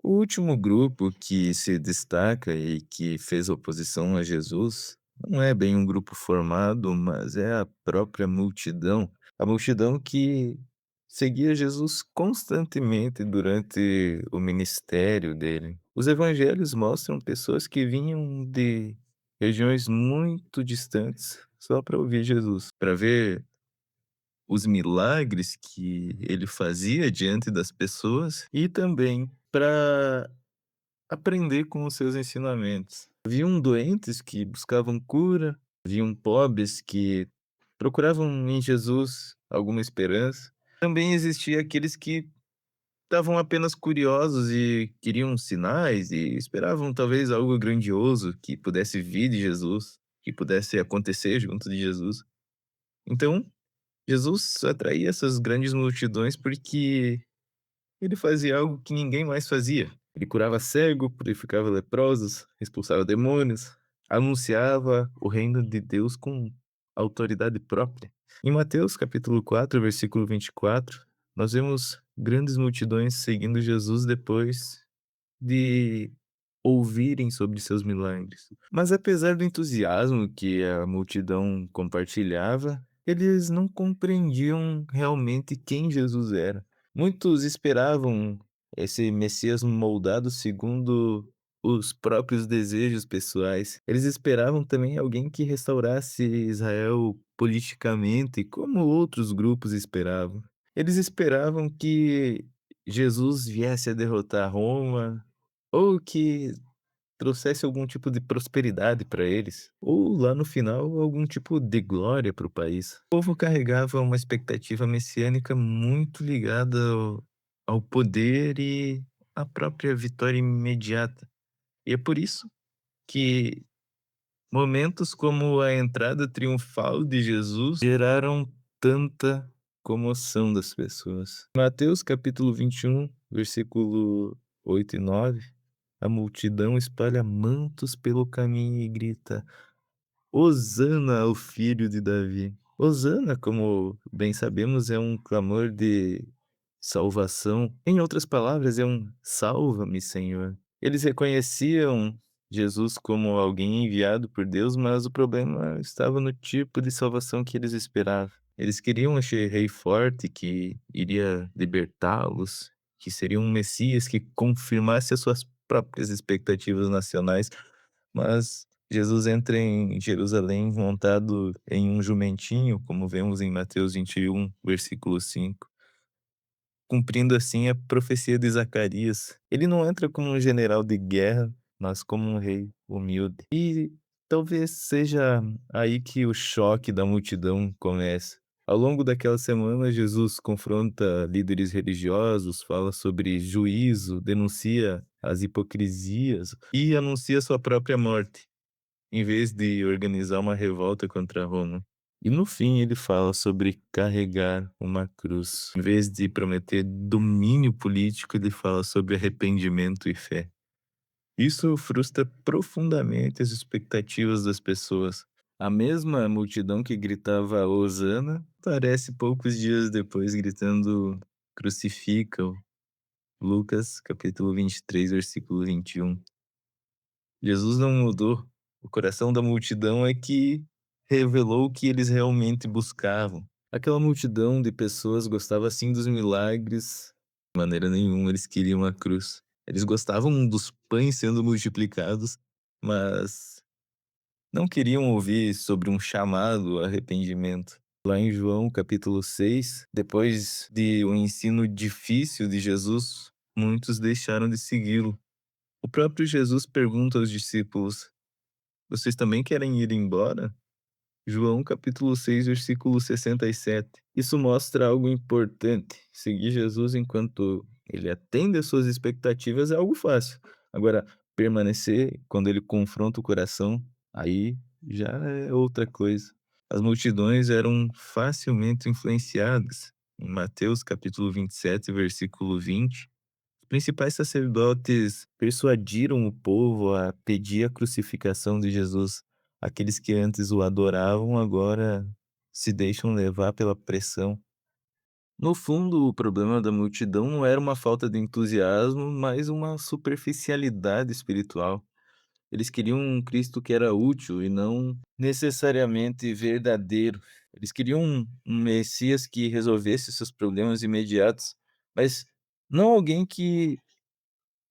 O último grupo que se destaca e que fez oposição a Jesus não é bem um grupo formado, mas é a própria multidão. A multidão que seguia Jesus constantemente durante o ministério dele. Os evangelhos mostram pessoas que vinham de regiões muito distantes só para ouvir Jesus, para ver os milagres que ele fazia diante das pessoas e também para aprender com os seus ensinamentos. Haviam doentes que buscavam cura, haviam pobres que procuravam em Jesus alguma esperança. Também existia aqueles que estavam apenas curiosos e queriam sinais e esperavam talvez algo grandioso que pudesse vir de Jesus, que pudesse acontecer junto de Jesus. Então, Jesus atraía essas grandes multidões porque ele fazia algo que ninguém mais fazia. Ele curava cego, purificava leprosos, expulsava demônios, anunciava o reino de Deus com autoridade própria. Em Mateus capítulo 4, versículo 24, nós vemos grandes multidões seguindo Jesus depois de ouvirem sobre seus milagres. Mas apesar do entusiasmo que a multidão compartilhava, eles não compreendiam realmente quem Jesus era. Muitos esperavam esse Messias moldado segundo os próprios desejos pessoais. Eles esperavam também alguém que restaurasse Israel politicamente, como outros grupos esperavam. Eles esperavam que Jesus viesse a derrotar Roma, ou que trouxesse algum tipo de prosperidade para eles, ou lá no final algum tipo de glória para o país. O povo carregava uma expectativa messiânica muito ligada ao poder e à própria vitória imediata. E é por isso que momentos como a entrada triunfal de Jesus geraram tanta comoção das pessoas. Mateus capítulo 21, versículo 8 e 9, a multidão espalha mantos pelo caminho e grita: Hosana ao filho de Davi. Hosana, como bem sabemos, é um clamor de salvação. Em outras palavras, é um salva-me, Senhor. Eles reconheciam Jesus como alguém enviado por Deus, mas o problema estava no tipo de salvação que eles esperavam. Eles queriam este rei forte que iria libertá-los, que seria um Messias que confirmasse as suas próprias expectativas nacionais, mas Jesus entra em Jerusalém montado em um jumentinho, como vemos em Mateus 21, versículo 5, cumprindo assim a profecia de Zacarias. Ele não entra como um general de guerra, mas como um rei humilde. E talvez seja aí que o choque da multidão começa. Ao longo daquela semana, Jesus confronta líderes religiosos, fala sobre juízo, denuncia as hipocrisias e anuncia sua própria morte, em vez de organizar uma revolta contra Roma. E no fim ele fala sobre carregar uma cruz. Em vez de prometer domínio político, ele fala sobre arrependimento e fé. Isso frustra profundamente as expectativas das pessoas. A mesma multidão que gritava Hosana aparece poucos dias depois gritando crucifica-o. Lucas capítulo 23, versículo 21. Jesus não mudou. O coração da multidão é que revelou o que eles realmente buscavam. Aquela multidão de pessoas gostava sim dos milagres, de maneira nenhuma eles queriam a cruz. Eles gostavam dos pães sendo multiplicados, mas não queriam ouvir sobre um chamado ao arrependimento. Lá em João capítulo 6, depois de um ensino difícil de Jesus, muitos deixaram de segui-lo. O próprio Jesus pergunta aos discípulos: Vocês também querem ir embora? João capítulo 6, versículo 67. Isso mostra algo importante. Seguir Jesus enquanto ele atende às suas expectativas é algo fácil. Agora, permanecer quando ele confronta o coração, aí já é outra coisa. As multidões eram facilmente influenciadas. Em Mateus capítulo 27, versículo 20, os principais sacerdotes persuadiram o povo a pedir a crucificação de Jesus. Aqueles que antes o adoravam agora se deixam levar pela pressão. No fundo, o problema da multidão não era uma falta de entusiasmo, mas uma superficialidade espiritual. Eles queriam um Cristo que era útil e não necessariamente verdadeiro. Eles queriam um Messias que resolvesse seus problemas imediatos, mas não alguém que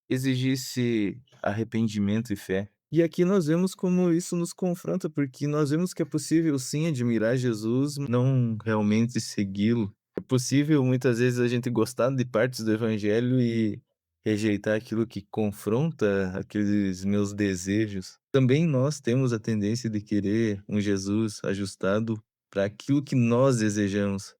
exigisse arrependimento e fé. E aqui nós vemos como isso nos confronta, porque nós vemos que é possível sim admirar Jesus, não realmente segui-lo. É possível muitas vezes a gente gostar de partes do evangelho e rejeitar aquilo que confronta aqueles meus desejos. Também nós temos a tendência de querer um Jesus ajustado para aquilo que nós desejamos.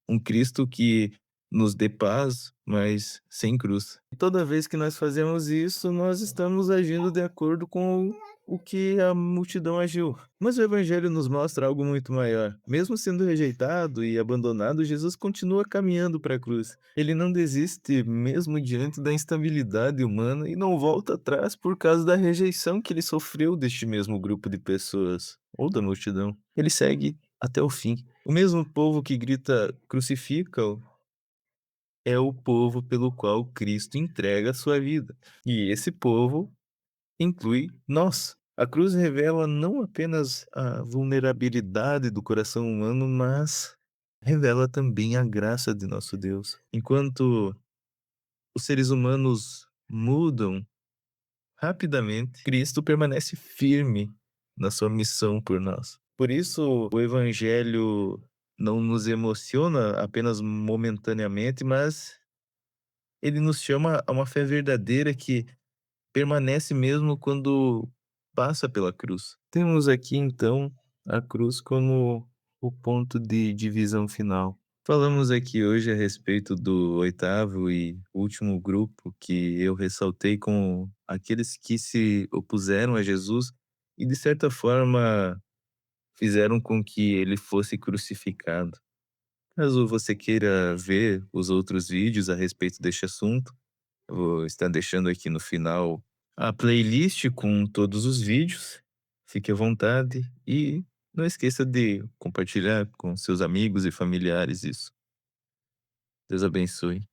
Um Cristo que nos dê paz, mas sem cruz. E toda vez que nós fazemos isso, nós estamos agindo de acordo com o que a multidão agiu. Mas o evangelho nos mostra algo muito maior. Mesmo sendo rejeitado e abandonado, Jesus continua caminhando para a cruz. Ele não desiste mesmo diante da instabilidade humana e não volta atrás por causa da rejeição que ele sofreu deste mesmo grupo de pessoas ou da multidão. Ele segue até o fim. O mesmo povo que grita crucifica-o é o povo pelo qual Cristo entrega a sua vida. E esse povo inclui nós. A cruz revela não apenas a vulnerabilidade do coração humano, mas revela também a graça de nosso Deus. Enquanto os seres humanos mudam rapidamente, Cristo permanece firme na sua missão por nós. Por isso, o evangelho não nos emociona apenas momentaneamente, mas ele nos chama a uma fé verdadeira que permanece mesmo quando passa pela cruz. Temos aqui então a cruz como o ponto de divisão final. Falamos aqui hoje a respeito do oitavo e último grupo que eu ressaltei como aqueles que se opuseram a Jesus e de certa forma fizeram com que ele fosse crucificado. Caso você queira ver os outros vídeos a respeito deste assunto, eu vou estar deixando aqui no final a playlist com todos os vídeos. Fique à vontade e não esqueça de compartilhar com seus amigos e familiares isso. Deus abençoe.